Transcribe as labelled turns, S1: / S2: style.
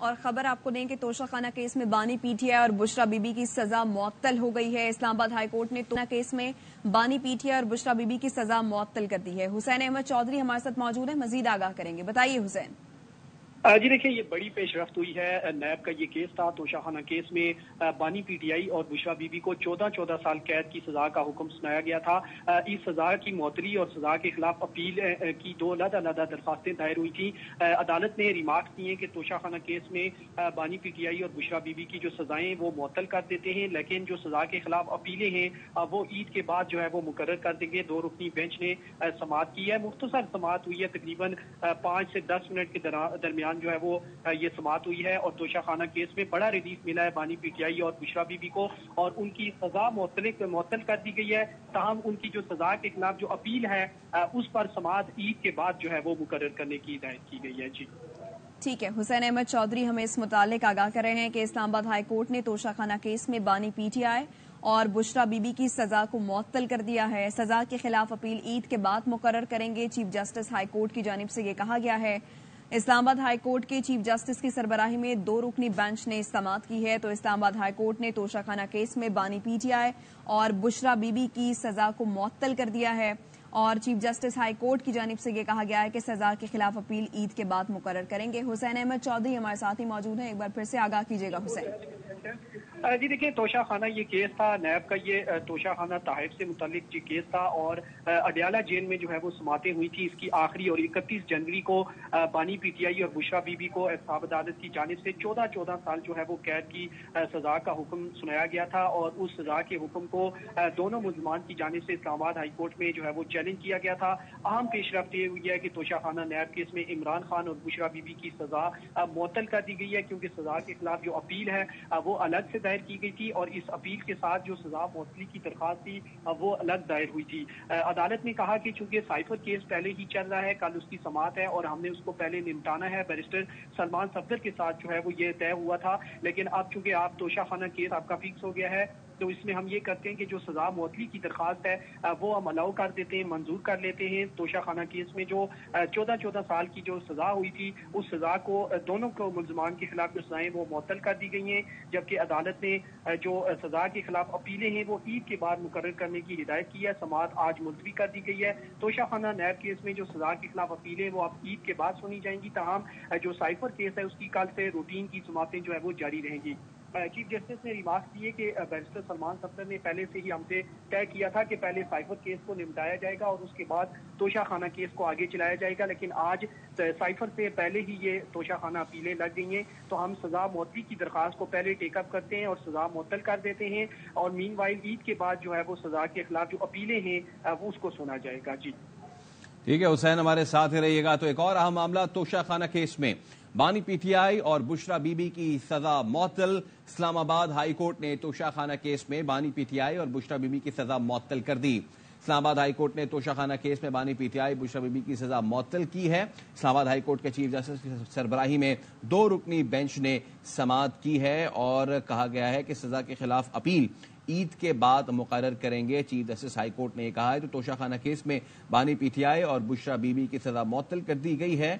S1: اور خبر آپ کو دیں کہ توشہ خانہ کیس میں بانی پی ٹی آئی اور بشرا بی بی کی سزا معطل ہو گئی ہے۔ اسلام آباد ہائی کورٹ نے توشہ کیس میں بانی پی ٹی آئی اور بشرا بی بی کی سزا معطل کر دی ہے۔ حسین احمد چودھری ہمارے ساتھ موجود ہیں، مزید آگاہ کریں گے، بتائیے حسین۔
S2: جی دیکھیں، یہ بڑی پیش رفت ہوئی ہے۔ نیب کا یہ کیس تھا، توشہ خانہ کیس میں بانی پی ٹی آئی اور بشرا بی بی کو 14 سال قید کی سزا کا حکم سنایا گیا تھا۔ اس سزا کی معطلی اور سزا کے خلاف اپیل کی دو علیحدہ درخواستیں دائر ہوئی تھیں۔ عدالت نے ریمارکس دیے کہ توشہ خانہ کیس میں بانی پی ٹی آئی اور بشرا بی بی کی جو سزائیں وہ معطل کر دیتے ہیں، لیکن جو سزا کے خلاف اپیلیں ہیں وہ عید کے بعد جو ہے وہ مقرر کر دیں گے۔ 2 رکنی بینچ نے سماعت کی ہے، مختصر سماعت ہوئی ہے، تقریباً 5 سے 10 منٹ کے درمیان جو ہے وہ یہ سماعت ہوئی ہے، اور توشہ خانہ کیس میں بڑا ریلیف ملا ہے بانی پی ٹی آئی اور بشرا بی بی کو، اور ان کی سزا معطل کر دی گئی ہے۔ تاہم ان کی جو سزا کے خلاف جو اپیل ہے اس پر سماعت عید کے بعد جو ہے وہ مقرر کرنے کی ہدایت کی گئی ہے۔ جی
S1: ٹھیک ہے، حسین احمد چودھری ہمیں اس متعلق آگاہ کر رہے ہیں کہ اسلام آباد ہائی کورٹ نے توشہ خانہ کیس میں بانی پی ٹی آئی اور بشرا بی بی کی سزا کو معطل کر دیا ہے۔ سزا کے خلاف اپیل عید کے بعد مقرر کریں گے۔ چیف جسٹس ہائی کورٹ کی جانب سے یہ کہا گیا ہے۔ اسلام آباد ہائی کورٹ کے چیف جسٹس کی سربراہی میں 2 رکنی بینچ نے سماعت کی ہے، تو اسلام آباد ہائی کورٹ نے توشہ خانہ کیس میں بانی پی ٹی آئی اور بشرا بی بی کی سزا کو معطل کر دیا ہے، اور چیف جسٹس ہائی کورٹ کی جانب سے یہ کہا گیا ہے کہ سزا کے خلاف اپیل عید کے بعد مقرر کریں گے۔ حسین احمد چودھری ہمارے ساتھ ہی موجود ہیں، ایک بار پھر سے آگاہ کیجیے گا حسین۔
S2: جی دیکھیں، توشہ خانہ یہ کیس تھا، نیب کا یہ توشہ خانہ تحائف سے متعلق یہ کیس تھا، اور اڈیالہ جیل میں جو ہے وہ سماعتیں ہوئی تھی اس کی آخری، اور 31 جنوری کو بانی پی ٹی آئی اور بشرا بی بی کو احتساب عدالت کی جانب سے 14 سال جو ہے وہ قید کی سزا کا حکم سنایا گیا تھا، اور اس سزا کے حکم کو دونوں ملزمان کی جانب سے اسلام آباد ہائی کورٹ میں جو ہے وہ چیلنج کیا گیا تھا۔ اہم پیش رفت یہ ہوئی ہے کہ توشہ خانہ نیب کیس میں عمران خان اور بشرا بی بی کی سزا معطل کر دی گئی ہے، کیونکہ سزا کے خلاف جو اپیل ہے وہ الگ سے دائر کی گئی تھی، اور اس اپیل کے ساتھ جو سزا معطلی کی درخواست تھی وہ الگ دائر ہوئی تھی۔ عدالت نے کہا کہ چونکہ سائفر کیس پہلے ہی چل رہا ہے، کل اس کی سماعت ہے اور ہم نے اس کو پہلے نمٹانا ہے، بیرسٹر سلمان صفدر کے ساتھ جو ہے وہ یہ طے ہوا تھا، لیکن اب چونکہ آپ توشہ خانہ کیس آپ کا فکس ہو گیا ہے، تو اس میں ہم یہ کرتے ہیں کہ جو سزا معطلی کی درخواست ہے وہ ہم الاؤ کر دیتے ہیں، منظور کر لیتے ہیں۔ توشہ خانہ کیس میں جو 14 سال کی جو سزا ہوئی تھی، اس سزا کو دونوں کو ملزمان کے خلاف جو سزائیں وہ معطل کر دی گئی ہیں، جبکہ عدالت نے جو سزا کے خلاف اپیلیں ہیں وہ عید کے بعد مقرر کرنے کی ہدایت کی ہے۔ سماعت آج ملتوی کر دی گئی ہے۔ توشہ خانہ نیب کیس میں جو سزا کے خلاف اپیلیں وہ اب عید کے بعد سنی جائیں گی، تاہم جو سائفر کیس ہے اس کی کل سے روٹین کی سماعتیں جو ہے وہ جاری رہیں گی۔ چیف جسٹس نے ریمارکس دیے کہ بیرسٹر سلمان صفدر نے پہلے سے ہی ہم سے طے کیا تھا کہ پہلے سائفر کیس کو نمٹایا جائے گا اور اس کے بعد توشہ خانہ کیس کو آگے چلایا جائے گا، لیکن آج سائفر سے پہلے ہی یہ توشہ خانہ اپیلیں لگ گئی ہیں، تو ہم سزا معطلی کی درخواست کو پہلے ٹیک اپ کرتے ہیں اور سزا معطل کر دیتے ہیں، اور مین وائل عید کے بعد جو ہے وہ سزا کے خلاف جو اپیلیں ہیں وہ اس کو سنا جائے گا۔ جی
S3: ٹھیک ہے حسین، ہمارے ساتھ ہی رہیے گا۔ تو ایک اور اہم معاملہ توشہ خانہ کیس میں بانی پی ٹی آئی اور بشرا بی بی کی سزا معطل۔ اسلام آباد ہائی کورٹ نے توشہ خانہ کیس میں بانی پی ٹی آئی اور بشرا بی بی کی سزا معطل کر دی۔ اسلام آباد ہائی کورٹ نے توشہ خانہ کیس میں بانی P T I Bushra be be کی سزا معطل کی ہے۔ اسلام آباد ہائی کورٹ کے چیف جسٹس کی سربراہی میں 2 رکنی بینچ نے سماعت کی ہے، اور کہا گیا ہے کہ سزا کے خلاف اپیل عید کے بعد مقرر کریں گے۔ چیف جسٹس ہائی کورٹ نے یہ کہا ہے کہ توشہ خانہ کیس میں بانی پی ٹی آئی اور بشرا بی بی کی سزا معطل کر دی گئی ہے،